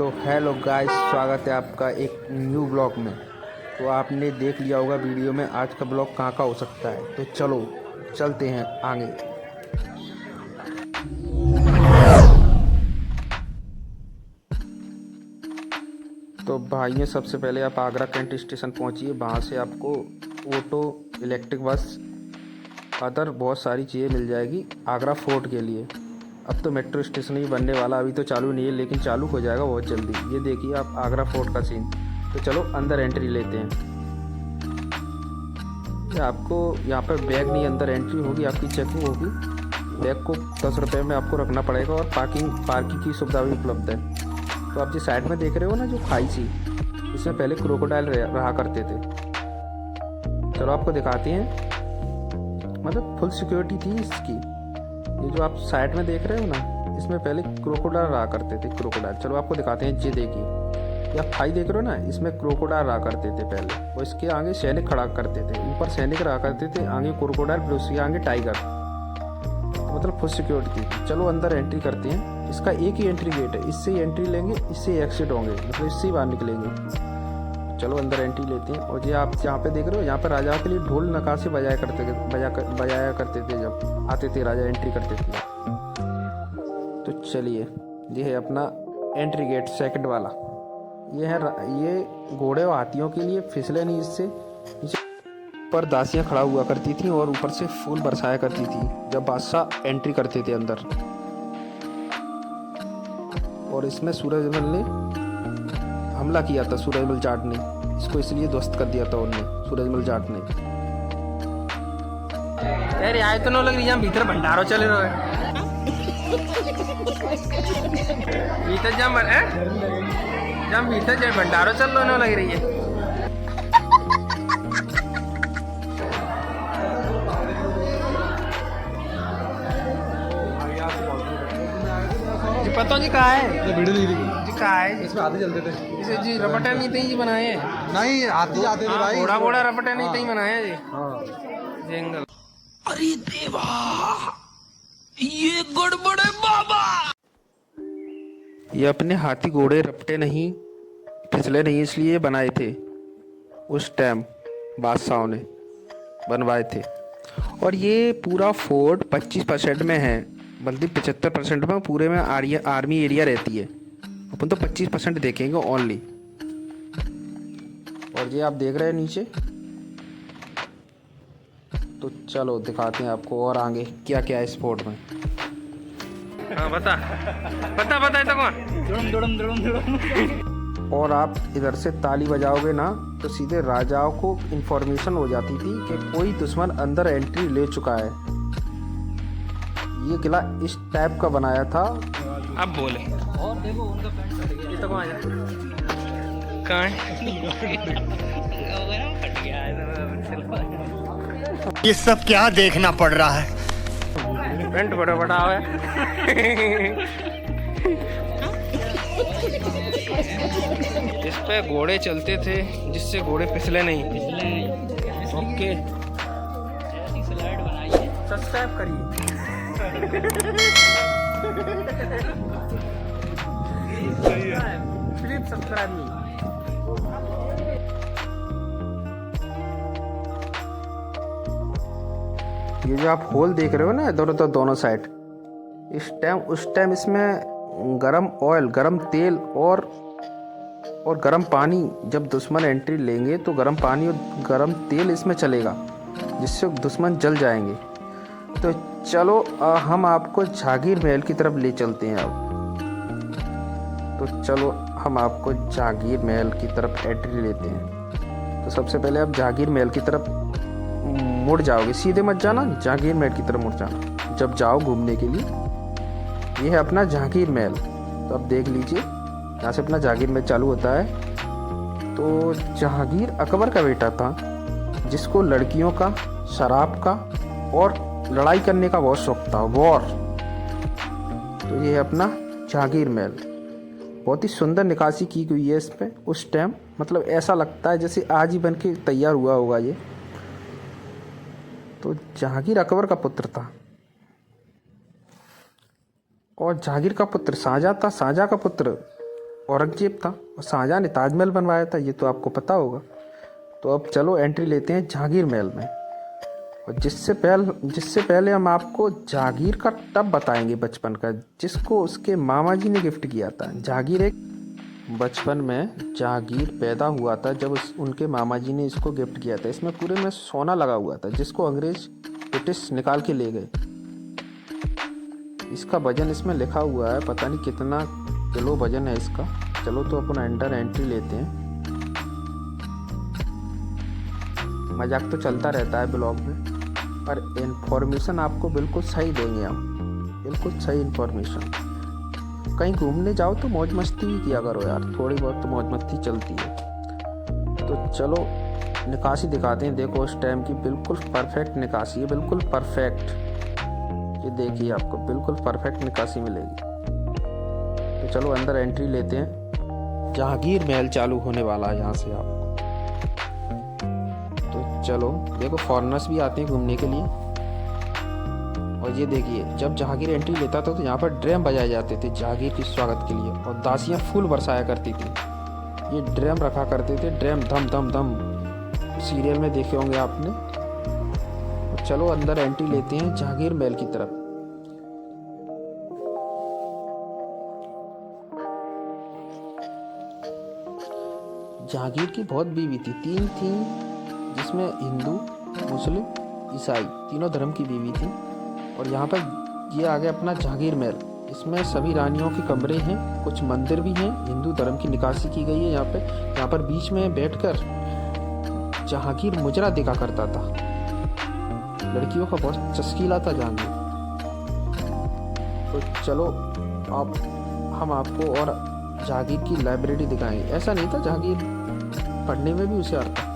तो hello guys, स्वागत है आपका एक न्यू ब्लॉग में। तो आपने देख लिया होगा वीडियो में आज का ब्लॉग कहाँ का हो सकता है। तो चलो चलते हैं आगे। तो भाइयों, सबसे पहले आप आगरा कैंट स्टेशन पहुंचिए। वहाँ से आपको ऑटो, इलेक्ट्रिक बस, अदर बहुत सारी चीज़ें मिल जाएगी आगरा फोर्ट के लिए। अब तो मेट्रो स्टेशन ही बनने वाला, अभी तो चालू नहीं है लेकिन चालू हो जाएगा बहुत जल्दी। ये देखिए आप आगरा फोर्ट का सीन। तो चलो अंदर एंट्री लेते हैं। आपको यहाँ पर बैग नहीं, अंदर एंट्री होगी, आपकी चेकिंग होगी। बैग को 10 रुपये में आपको रखना पड़ेगा और पार्किंग की सुविधा भी उपलब्ध है। तो आप जिस साइड में देख रहे हो ना, जो खाई सी, इसमें पहले क्रोकोडाइल रहा करते थे। चलो आपको दिखाते हैं, मतलब फुल सिक्योरिटी थी इसकी। ये जो आप साइड में देख रहे हो ना, इसमें पहले क्रोकोडाइल रहा करते थे। क्रोकोडाइल चलो आपको दिखाते हैं। ये देखिए, ये आप खाई देख रहे हो ना, इसमें क्रोकोडाइल रहा करते थे पहले, और इसके आगे सैनिक खड़ा करते थे। ऊपर सैनिक रहा करते थे, आगे क्रोकोडाइल, फिर उसके आगे टाइगर। तो मतलब फुल सिक्योरिटी थी। चलो अंदर एंट्री करते हैं। इसका एक ही एंट्री गेट है, इससे ही एंट्री लेंगे, इससे ही एक्सिट होंगे, मतलब इससे ही बाहर निकलेंगे। चलो अंदर एंट्री लेते हैं। और ये आप यहाँ पे देख रहे हो, यहाँ पर राजाओं के लिए ढोल नकाशे बजाया करते थे जब आते थे राजा, एंट्री करते थे। तो चलिए, ये है अपना एंट्री गेट सेकंड वाला। ये घोड़े और हाथियों के लिए, फिसले नहीं इससे। नीचे पर दासियाँ खड़ा हुआ करती थी और ऊपर से फूल बरसाया करती थी जब बादशाह एंट्री करते थे अंदर। और इसमें सूरजमल ने हमला किया था, सूरजमल जाट ने इसको इसलिए ध्वस्त कर दिया था उनने, सूरजमल जाट ने। यार आए तो न लग रही, भीतर भंडारो चले रहे भीतर जब भीतर भंडारो चल रहा लग रही है। पता जी कहाँ है, तो वीडियो नहीं दिखी जी कहाँ है, इसमें आते चलते थे। इसे जी रपटे नहीं थे जी बनाए हैं। नहीं आते जाते थे भाई, बड़ा बड़ा रपटे नहीं थे बनाए हैं जी। हाँ। जंगल। अरे देवा, ये गड़बड़ है बाबा। ये अपने हाथी घोड़े रपटे नहीं, फिसले नहीं, इसलिए बनाए थे उस टाइम बादशाहों ने बनवाए थे। और ये पूरा फोर्ट 25% में है, बल्कि 75% में पूरे में आर्मी एरिया रहती है। अपन तो 25% देखेंगे ओनली। और ये आप देख रहे हैं नीचे। तो चलो दिखाते हैं आपको और आगे क्या क्या है इस फोर्ट में। हाँ बता है तो कौन। और आप इधर से ताली बजाओगे ना, तो सीधे राजाओं को इन्फॉर्मेशन हो जाती थी कि कोई दुश्मन अंदर एंट्री ले चुका है। ये किला इस टाइप का बनाया था। अब बोले और देखो उनका पैंट ये तो कहाँ है, कहाँ ये सब क्या देखना पड़ रहा है। पैंट बड़ा बड़ा है। इस पे घोड़े चलते थे जिससे घोड़े फिसले नहीं। ओके, सब्सक्राइब करिए। प्लीज सब्सक्राइब मी। ये जो आप होल देख रहे हो ना इधर उधर दोनों साइड, उस टाइम इसमें गरम ऑयल, गरम तेल और गरम पानी, जब दुश्मन एंट्री लेंगे तो गरम पानी और गरम तेल इसमें चलेगा, जिससे दुश्मन जल जाएंगे। तो चलो हम आपको जहांगीर महल की तरफ ले चलते हैं अब। तो चलो हम आपको जहांगीर महल की तरफ एंट्री लेते हैं। तो सबसे पहले आप जहांगीर महल की तरफ मुड़ जाओगे, सीधे मत जाना, जहांगीर महल की तरफ मुड़ जाना जब जाओ घूमने के लिए। ये है अपना जहांगीर महल। तो आप देख लीजिए, यहाँ से अपना जहांगीर महल चालू होता है। तो जहांगीर अकबर का बेटा था, जिसको लड़कियों का, शराब का और लड़ाई करने का बहुत शौक था, वॉर। तो ये है अपना जहांगीर महल। बहुत ही सुंदर निकासी की गई है इस पे उस टाइम, मतलब ऐसा लगता है जैसे आज ही बन के तैयार हुआ होगा ये। तो जहांगीर अकबर का पुत्र था और जहांगीर का पुत्र शाहजहां था, शाहजहां का पुत्र औरंगजेब था और शाहजहाँ ने ताजमहल बनवाया था, ये तो आपको पता होगा। तो अब चलो एंट्री लेते हैं जहांगीर महल में। और जिससे पहले हम आपको जहांगीर का टब बताएंगे बचपन का, जिसको उसके मामा जी ने गिफ्ट किया था। जहांगीर एक बचपन में जहांगीर पैदा हुआ था जब उनके मामा जी ने इसको गिफ्ट किया था। इसमें पूरे में सोना लगा हुआ था, जिसको अंग्रेज ब्रिटिश निकाल के ले गए। इसका वजन इसमें लिखा हुआ है, पता नहीं कितना किलो वजन है इसका। चलो तो अपन अंडर एंट्री लेते हैं। मजाक तो चलता रहता है ब्लॉग में, पर इन्फॉर्मेशन आपको बिल्कुल सही देंगे हम, बिल्कुल सही इन्फॉर्मेशन। कहीं घूमने जाओ तो मौज मस्ती भी किया करो यार, थोड़ी बहुत तो मौज मस्ती चलती है। तो चलो निकासी दिखाते हैं। देखो उस टाइम की बिल्कुल परफेक्ट निकासी है, बिल्कुल परफेक्ट। ये देखिए आपको बिल्कुल परफेक्ट निकासी मिलेगी। तो चलो अंदर एंट्री लेते हैं। जहांगीर महल चालू होने वाला है यहाँ से आपको। तो चलो देखो फॉरेनर्स भी आते हैं घूमने के लिए। और ये देखिए जब जहांगीर एंट्री लेता था तो यहाँ पर ड्रम बजाए जाते थे जहांगीर के स्वागत के लिए, और दासियाँ फूल बरसाया करती थी। ये ड्रम रखा करते थे, ड्रम धम धम धम, सीरियल में देखे होंगे आपने। तो चलो अंदर एंट्री लेते हैं जहांगीर महल की तरफ। जहांगीर की बहुत बीवी थी, 3 थी, जिसमें हिंदू, मुस्लिम, ईसाई तीनों धर्म की बीवी थी। और यहाँ पर ये आ गया अपना जहांगीर महल। इसमें सभी रानियों के कमरे हैं, कुछ मंदिर भी हैं, हिंदू धर्म की निकासी की गई है यहाँ पर बीच में बैठकर जहांगीर मुजरा देखा करता था। लड़कियों का बहुत चस्कीला था जहांगीर। तो चलो अब हम आपको और जहांगीर की लाइब्रेरी दिखाएंगे। ऐसा नहीं था, जहांगीर पढ़ने में भी होशियार था।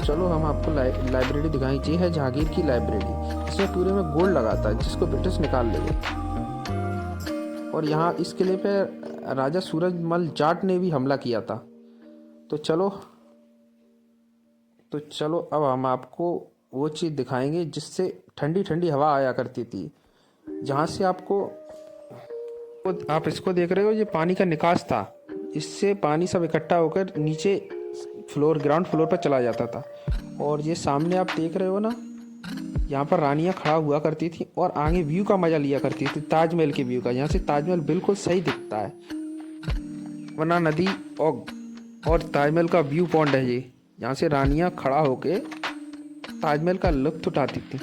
चलो हम आपको लाइब्रेरी दिखाएंगे। ये है जहांगीर की लाइब्रेरी। इसमें पूरे में गोल्ड लगा था, जिसको ब्रिटिश निकाल ले गए। और यहाँ इस किले पे राजा सूरजमल जाट ने भी हमला किया था। तो चलो अब हम आपको वो चीज़ दिखाएंगे जिससे ठंडी ठंडी हवा आया करती थी। जहाँ से आपको, आप इसको देख रहे हो, ये पानी का निकास था। इससे पानी सब इकट्ठा होकर नीचे ग्राउंड फ्लोर पर चला जाता था। और ये सामने आप देख रहे हो ना, यहाँ पर रानियाँ खड़ा हुआ करती थी और आगे व्यू का मज़ा लिया करती थी, ताजमहल के व्यू का। यहाँ से ताजमहल बिल्कुल सही दिखता है, वरना नदी और ताजमहल का व्यू पॉइंट है ये। यहाँ से रानियाँ खड़ा होके ताजमहल का लुत्फ उठाती थी।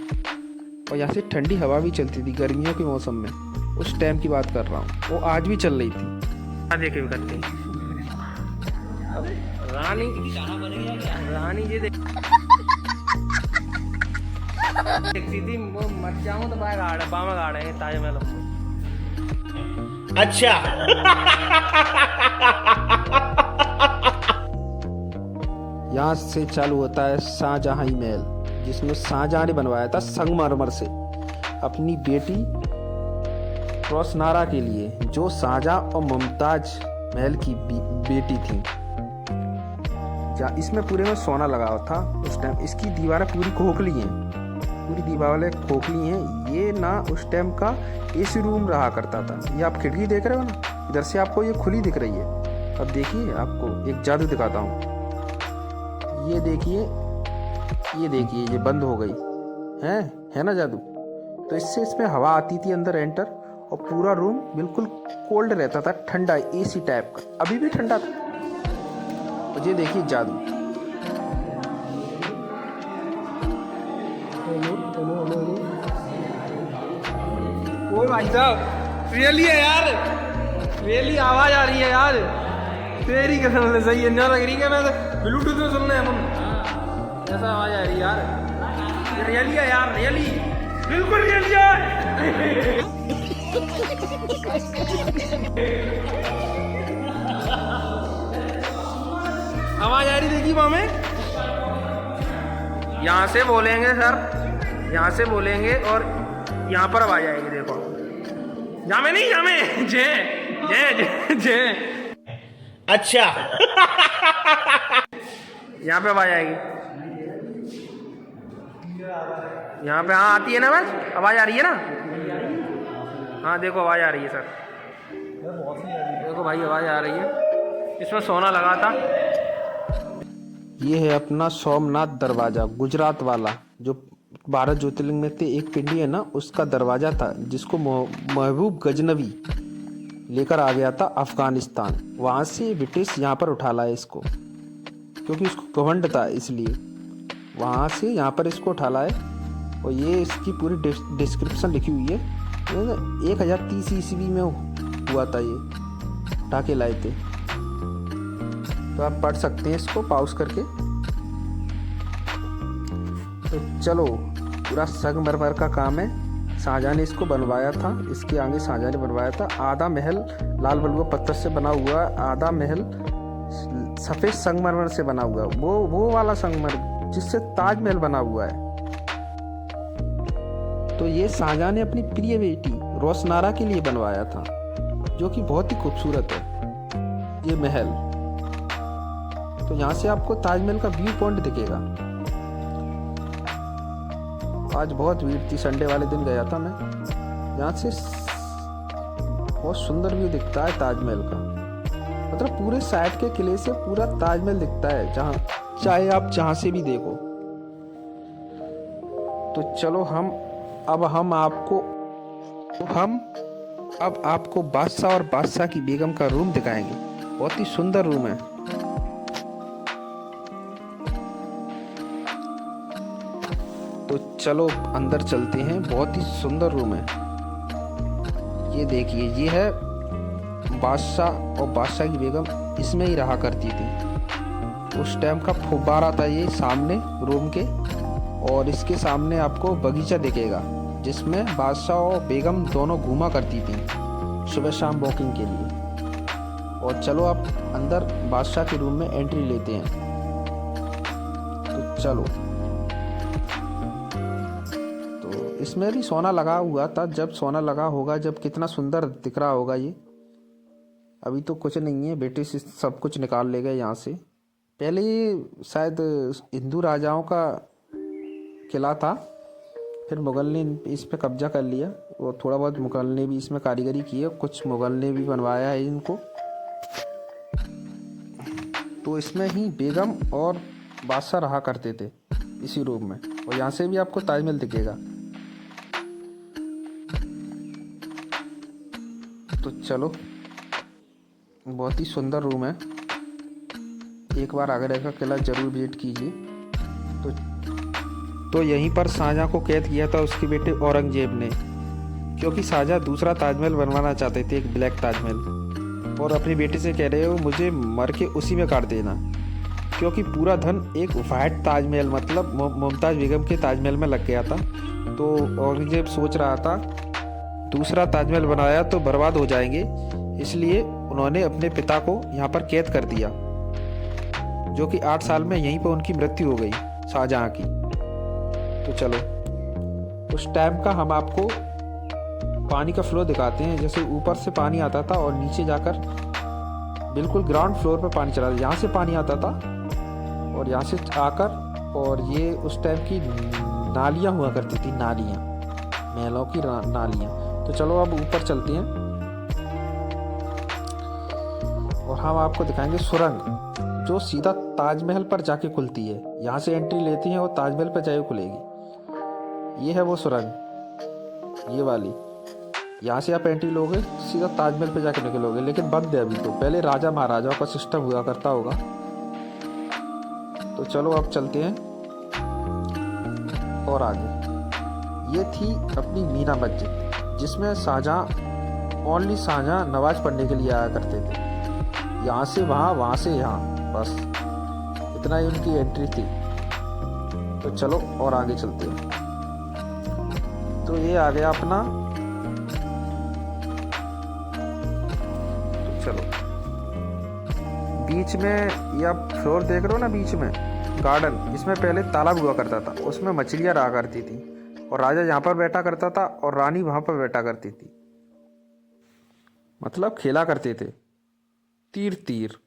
और यहाँ से ठंडी हवा भी चलती थी गर्मियों के मौसम में। उस टाइम की बात कर रहा हूँ, वो आज भी चल रही थी। देखे भी करते रानी जी देखती थी, वो मर जाऊं तो बामा गाड़ है ताजमहल। अच्छा। यहाँ से चालू होता है शाहजहां महल, जिसमें शाहजहां ने बनवाया था संगमरमर से अपनी बेटी रोशनारा के लिए, जो शाहजहां और मुमताज महल की बेटी थी। इसमें पूरे में सोना लगा हुआ था उस टाइम। इसकी दीवारें पूरी खोखली हैं, पूरी दीवारें खोखली हैं। ये ना उस टाइम का एसी रूम रहा करता था। ये आप खिड़की देख रहे हो ना, इधर से आपको ये खुली दिख रही है। अब देखिए आपको एक जादू दिखाता हूँ। ये देखिए ये बंद हो गई है ना जादू। तो इससे इसमें हवा आती थी अंदर एंटर, और पूरा रूम बिल्कुल कोल्ड रहता था, ठंडा एसी टाइप का। अभी भी ठंडा था। और ये देखिए जादू। ओ भाई साहब, रियली है यार, रियली आवाज आ रही है यार, तेरी कसम से सही है ना लग रही है। मैं तो ब्लूटूथ में सुनना है अपन, ऐसा आवाज आ रही है यार। रियली है यार, रियली, बिल्कुल रियली है। आवाज आ रही, देखिए मामे। यहाँ से बोलेंगे सर, यहाँ से बोलेंगे और यहाँ पर आवाज आएगी। देखो जामे नहीं, जामे जय अच्छा। यहाँ पे आवाज आएगी, यहाँ पे। हाँ आती है ना, बस आवाज आ रही है ना। हाँ देखो आवाज आ रही है सर। देखो भाई आवाज़ आ रही है, इसमें सोना लगा था। ये है अपना सोमनाथ दरवाजा, गुजरात वाला, जो 12 ज्योतिर्लिंग में से एक पिंडी है ना, उसका दरवाजा था, जिसको महबूब गजनवी लेकर आ गया था अफगानिस्तान। वहाँ से ब्रिटिश यहाँ पर उठा लाए इसको, क्योंकि उसको घमंड था, इसलिए वहाँ से यहाँ पर इसको उठा लाए। और ये इसकी पूरी डिस्क्रिप्शन लिखी हुई है। 1030 ईस्वी में हुआ था, ये उठा के लाए थे। तो आप पढ़ सकते हैं इसको पॉज करके। तो चलो, पूरा संगमरमर का काम है, शाहजहाँ ने इसको बनवाया था। इसके आगे शाहजहाँ ने बनवाया था। आधा महल लाल बलुआ पत्थर से बना हुआ, आधा महल सफ़ेद संगमरमर से बना हुआ, वो वाला संगमरमर जिससे ताजमहल बना हुआ है। तो ये शाहजहाँ ने अपनी प्रिय बेटी रोशनारा के लिए बनवाया था, जो कि बहुत ही खूबसूरत है ये महल। तो यहाँ से आपको ताजमहल का व्यू पॉइंट दिखेगा। आज बहुत भीड़ थी, संडे वाले दिन गया था मैं। यहाँ से बहुत सुंदर व्यू दिखता है ताजमहल का, मतलब पूरे साइड के किले से पूरा ताजमहल दिखता है, जहाँ चाहे आप जहाँ से भी देखो। तो चलो अब आपको बादशाह और बादशाह की बेगम का रूम दिखाएंगे। बहुत ही सुंदर रूम है। तो चलो अंदर चलते हैं, बहुत ही सुंदर रूम है। ये देखिए, ये है बादशाह और बादशाह की बेगम इसमें ही रहा करती थी। उस टाइम का फुब्बारा था ये सामने रूम के, और इसके सामने आपको बगीचा दिखेगा, जिसमें बादशाह और बेगम दोनों घूमा करती थी सुबह शाम वॉकिंग के लिए। और चलो आप अंदर बादशाह के रूम में एंट्री लेते हैं। तो चलो, तो इसमें भी सोना लगा हुआ था। जब सोना लगा होगा, जब कितना सुंदर दिख रहा होगा ये। अभी तो कुछ नहीं है, ब्रिटिश सब कुछ निकाल ले गए यहाँ से। पहले ये शायद हिंदू राजाओं का किला था, फिर मुग़ल ने इस पे कब्जा कर लिया। वो थोड़ा बहुत मुग़ल ने भी इसमें कारीगरी की है, कुछ मुग़ल ने भी बनवाया है इनको। तो इसमें ही बेगम और बादशाह रहा करते थे इसी रूम में। और यहाँ से भी आपको ताजमहल दिखेगा। तो चलो, बहुत ही सुंदर रूम है, एक बार आगरा का किला जरूर विजिट कीजिए। तो यहीं पर शाहजहाँ को कैद किया था उसके बेटे औरंगजेब ने, क्योंकि शाहजहाँ दूसरा ताजमहल बनवाना चाहते थे, एक ब्लैक ताजमहल। और अपनी बेटी से कह रहे हो मुझे मर के उसी में काट देना, क्योंकि पूरा धन एक वाइट ताजमहल मतलब मुमताज़ बेगम के ताजमहल में लग गया था। तो औरंगजेब सोच रहा था दूसरा ताजमहल बनाया तो बर्बाद हो जाएंगे, इसलिए उन्होंने अपने पिता को यहाँ पर कैद कर दिया, जो कि 8 साल में यहीं पर उनकी मृत्यु हो गई शाहजहाँ की। तो चलो, उस टाइम का हम आपको पानी का फ्लो दिखाते हैं। जैसे ऊपर से पानी आता था और नीचे जाकर बिल्कुल ग्राउंड फ्लोर पर पानी चला था। यहाँ से पानी आता था और यहाँ से आकर, और ये उस टाइम की नालियाँ हुआ करती थी, नालियाँ, महलों की नालियाँ। तो चलो अब ऊपर चलते हैं और हम आपको दिखाएंगे सुरंग, जो सीधा ताजमहल पर जाके खुलती है। यहाँ से एंट्री लेती है और ताजमहल पर जाके खुलेगी। ये है वो सुरंग, ये वाली। यहाँ से आप एंट्री लोगे, सीधा ताजमहल पे जाके निकलोगे, लेकिन बंद है अभी। तो पहले राजा महाराजाओं का सिस्टम हुआ करता होगा। तो चलो अब चलते हैं और आगे। ये थी अपनी मीना मस्जिद, जिसमें शाहजहाँ ओनली शाहजहाँ नमाज पढ़ने के लिए आया करते थे। यहाँ से वहाँ, वहाँ से यहाँ, बस इतना ही उनकी एंट्री थी। तो चलो और आगे चलते हैं। तो ये आ गया अपना, तो चलो बीच में, ये आप फ्लोर देख रहे हो ना, बीच में गार्डन, इसमें पहले तालाब हुआ करता था, उसमें मछलियाँ रहा करती थी, और राजा यहाँ पर बैठा करता था और रानी वहाँ पर बैठा करती थी, मतलब खेला करते थे तीर तीर।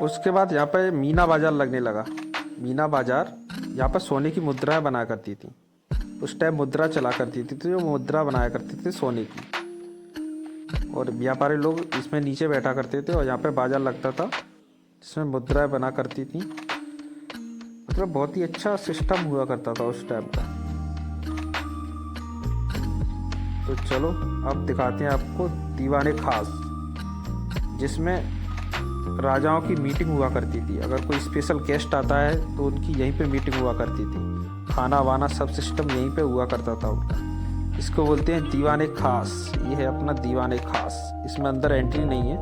उसके बाद यहाँ पे मीना बाजार लगने लगा। मीना बाजार यहाँ पर सोने की मुद्राएं बना करती थी। उस टाइम मुद्रा चला करती थी तो जो मुद्रा बनाया करती थी सोने की, और व्यापारी लोग इसमें नीचे बैठा करते थे और यहाँ पे बाजार लगता था जिसमें मुद्राएं बना करती थी। मतलब बहुत ही अच्छा सिस्टम हुआ करता था उस टाइम का। तो चलो अब दिखाते हैं आपको दीवाने खास, जिसमें राजाओं की मीटिंग हुआ करती थी। अगर कोई स्पेशल गेस्ट आता है तो उनकी यहीं पे मीटिंग हुआ करती थी। खाना वाना सब सिस्टम यहीं पे हुआ करता था उनका। इसको बोलते हैं दीवाने खास। ये है अपना दीवाने खास। इसमें अंदर एंट्री नहीं है।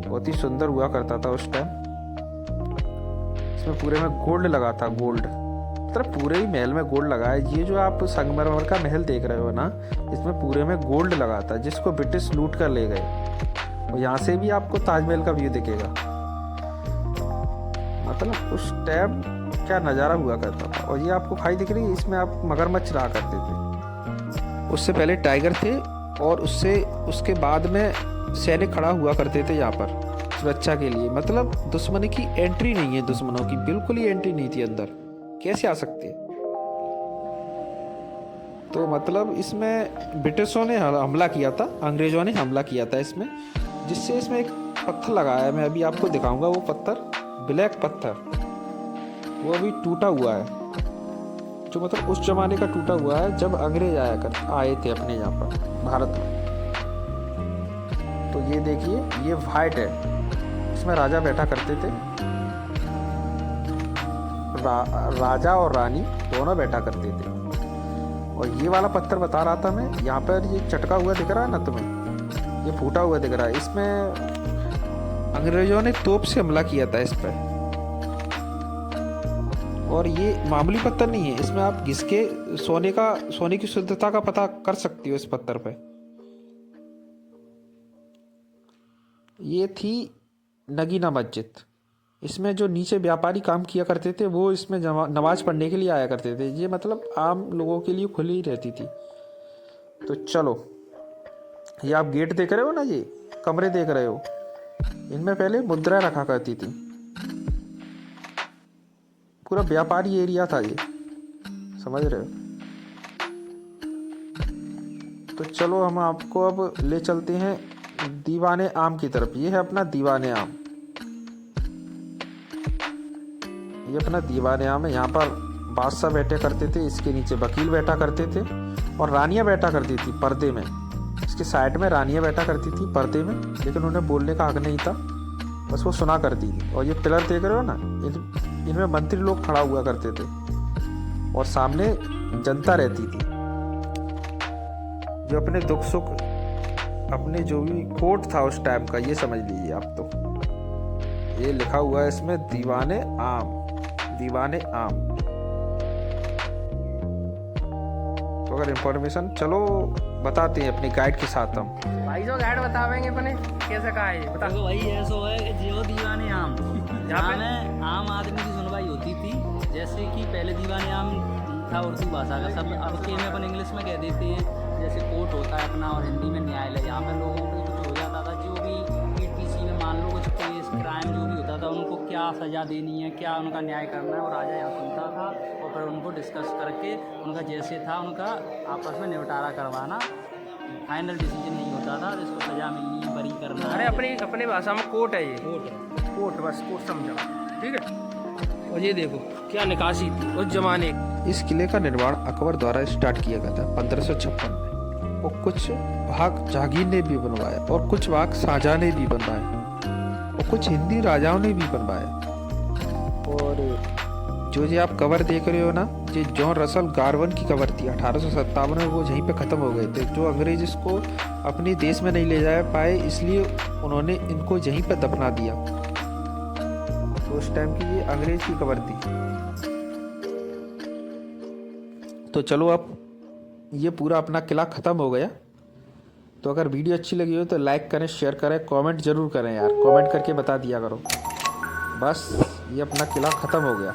बहुत ही सुंदर हुआ करता था उस टाइम। इसमें पूरे में गोल्ड लगा था, गोल्ड मतलब पूरे ही महल में गोल्ड लगा है। ये जो आप संगमरमर का महल देख रहे हो ना, इसमें पूरे में गोल्ड लगा था जिसको ब्रिटिश लूट कर ले गए। और यहाँ से भी आपको ताजमहल का व्यू दिखेगा। मतलब उस टाइम क्या नज़ारा हुआ करता था। और ये आपको खाई दिख रही है, इसमें आप मगरमच्छ रहा करते थे। उससे पहले टाइगर थे और उसके बाद में सैनिक खड़ा हुआ करते थे यहाँ पर सुरक्षा के लिए। मतलब दुश्मन की एंट्री नहीं है, दुश्मनों की बिल्कुल ही एंट्री नहीं थी अंदर। कैसे आ सकते? तो मतलब इसमें ब्रिटिशों ने हमला किया था, अंग्रेजों ने हमला किया था इसमें, जिससे इसमें एक पत्थर लगाया है। मैं अभी आपको दिखाऊंगा वो पत्थर, ब्लैक पत्थर, वो अभी टूटा हुआ है, जो मतलब उस जमाने का टूटा हुआ है जब अंग्रेज आए थे अपने यहाँ पर भारत में। तो ये देखिए, ये वाइट है, इसमें राजा बैठा करते थे। राजा और रानी दोनों बैठा करते थे। और ये वाला पत्थर बता रहा था मैं, यहाँ पर ये चटका हुआ दिख रहा है ना तुम्हें, ये फूटा हुआ दिख रहा है। इसमें अंग्रेजों ने तोप से हमला किया था इस पर। और ये मामूली पत्थर नहीं है, इसमें आप घिस के सोने की शुद्धता का पता कर सकती हो इस पत्थर पे। ये थी नगीना मस्जिद। इसमें जो नीचे व्यापारी काम किया करते थे वो इसमें नमाज पढ़ने के लिए आया करते थे। ये मतलब आम लोगों के लिए खुली ही रहती थी। तो चलो, ये आप गेट देख रहे हो ना, ये कमरे देख रहे हो, इनमें पहले मुद्राएं रखा करती थी। पूरा व्यापारी एरिया था ये, समझ रहे हो। तो चलो हम आपको अब ले चलते हैं दीवाने आम की तरफ। ये है अपना दीवाने आम, ये अपना दीवाने आम है। यहाँ पर बादशाह बैठे करते थे, इसके नीचे वकील बैठा करते थे और रानियाँ बैठा करती थी पर्दे में। इसके साइड में रानियाँ बैठा करती थी पर्दे में, लेकिन उन्हें बोलने का हक नहीं था, बस वो सुना करती थी। और ये पिलर देख रहे हो ना, इनमें मंत्री लोग खड़ा हुआ करते थे और सामने जनता रहती थी जो अपने दुख सुख, अपने जो भी कोर्ट था उस टाइम का, ये समझ लीजिए आप। तो ये लिखा हुआ है इसमें दीवाने आम, दीवाने आम। तो अगर इंफॉर्मेशन चलो बताते हैं अपने गाइड के साथ हम। भाई जो गाइड बतावेंगे अपने कैसे कहा है बता। तो वही ऐसा है कि जो दीवाने आम, जहाँ में आम आदमी की सुनवाई होती थी। जैसे कि पहले दीवाने आम था उर्दू भाषा का शब्द, अब के में अपन इंग्लिश में कह देते हैं। जैसे कोर्ट होता है अपना और हिंदी में न्यायालय, यहाँ पे लोगों को कुछ हो जाता था, जो भी पीटीसी में मान लो कुछ केस क्राइम जो भी होता था, उनको क्या सज़ा देनी है, क्या उनका न्याय करना है, और राजा यहाँ सुनता था और फिर उनको डिस्कस करके उनका जैसे था उनका आपस में निपटारा करवाना। फाइनल डिसीजन नहीं होता था, जिसको सज़ा मिलनी है, बरी करना। अरे अपनी भाषा में कोर्ट है, ये कोर्ट बस कोर्ट समझो, ठीक है। और ये देखो क्या निकासी थी उस जमाने। इस किले का निर्माण अकबर द्वारा स्टार्ट किया गया था 1556 में। और कुछ भाग जहांगीर ने भी बनवाया और कुछ भाग शाहजहां ने भी बनवाए और कुछ हिंदी राजाओं ने भी बनवाए। और जो आप कवर देख रहे हो ना, ये जॉन रसल गार्वन की कवर थी। 1857 में वो यहीं पे ख़त्म हो गए थे। जो अंग्रेज इसको अपने देश में नहीं ले जा पाए, इसलिए उन्होंने इनको यहीं पे दफना दिया। तो उस टाइम की ये अंग्रेज की कवर थी। तो चलो अब ये पूरा अपना किला ख़त्म हो गया। तो अगर वीडियो अच्छी लगी हो तो लाइक करें, शेयर करें, कमेंट ज़रूर करें यार। कमेंट करके बता दिया करो। बस ये अपना किला ख़त्म हो गया।